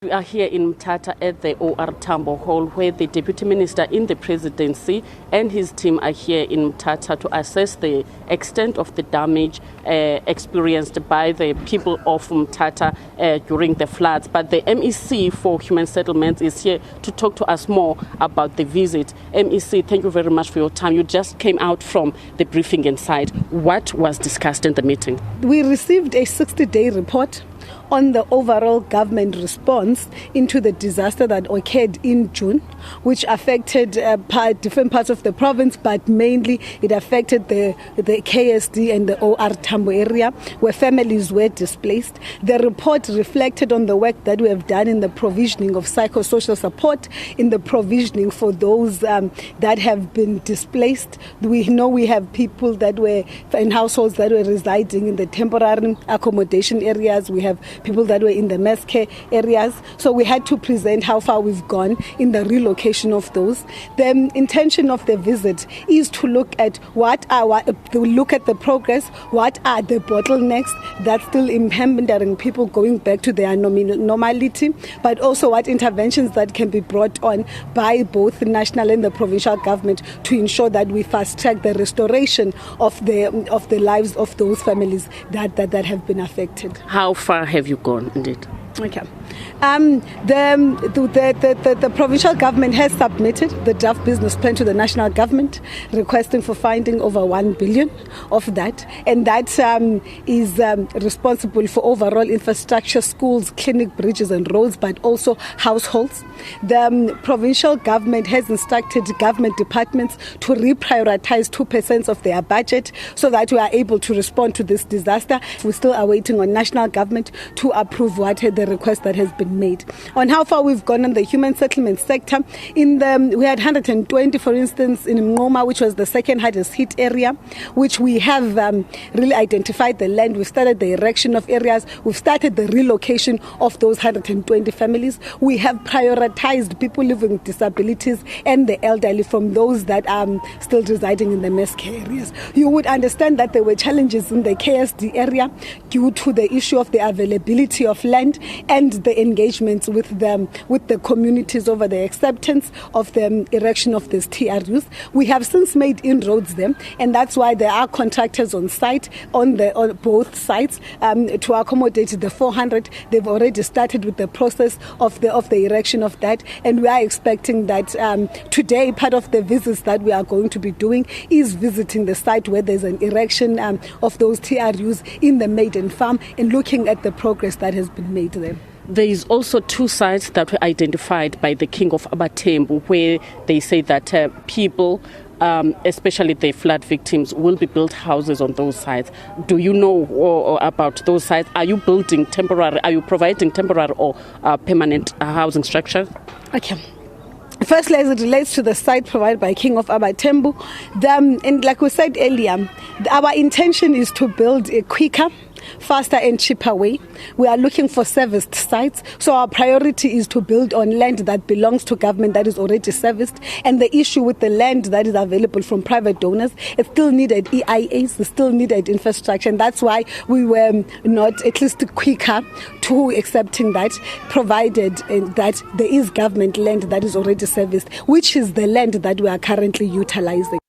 We are here in Mthatha at the OR Tambo Hall, where the Deputy Minister in the Presidency and his team are here in Mthatha to assess the extent of the damage experienced by the people of Mthatha during the floods. But the MEC for Human Settlements is here to talk to us more about the visit. MEC, thank you very much for your time. You just came out from the briefing inside. What was discussed in the meeting? We received a 60-day report on the overall government response into the disaster that occurred in June, which affected different parts of the province, but mainly it affected the KSD and the OR Tambo area, where families were displaced. The report reflected on the work that we have done in the provisioning of psychosocial support, in the provisioning for those that have been displaced. We know we have people that were in households that were residing in the temporary accommodation areas. We have people that were in the mass care areas. So we had to present how far we've gone in the relocation of those. The intention of the visit is to look at the progress, what are the bottlenecks that still hindering people going back to their normality, but also what interventions that can be brought on by both the national and the provincial government to ensure that we fast track the restoration of the lives of those families that have been affected. How far have you gone indeed? Okay. The provincial government has submitted the draft business plan to the national government, requesting for funding over 1 billion of that, and that is responsible for overall infrastructure, schools, clinic, bridges and roads, but also households. The provincial government has instructed government departments to reprioritize 2% of their budget so that we are able to respond to this disaster. We still are waiting on national government to approve the request that has been made. On how far we've gone in the human settlement sector, we had 120, for instance, in Ngoma, which was the second hardest hit area, which we have really identified the land. We've started the erection of areas. We've started the relocation of those 120 families. We have prioritized people living with disabilities and the elderly from those that are still residing in the mass care areas. You would understand that there were challenges in the KSD area due to the issue of the availability of land and the engagements with the communities over the acceptance of the erection of these TRUs. We have since made inroads there, and that's why there are contractors on site on both sites to accommodate the 400. They've already started with the process of the erection of that, and we are expecting that today part of the visits that we are going to be doing is visiting the site where there's an erection of those TRUs in the maiden farm and looking at the progress that has been made there. There is also 2 sites that were identified by the King of Abatembu, where they say that people, especially the flood victims, will be built houses on those sites. Do you know about those sites? Are you building temporary? Are you providing temporary or permanent housing structures? Okay. Firstly, as it relates to the site provided by King of Abatembu, and like we said earlier, our intention is to build a quicker, faster and cheaper way. We are looking for serviced sites, so our priority is to build on land that belongs to government that is already serviced. And the issue with the land that is available from private donors, it still needed EIAs, it still needed infrastructure, and that's why we were not at least quicker to accepting that, provided that there is government land that is already serviced, which is the land that we are currently utilizing.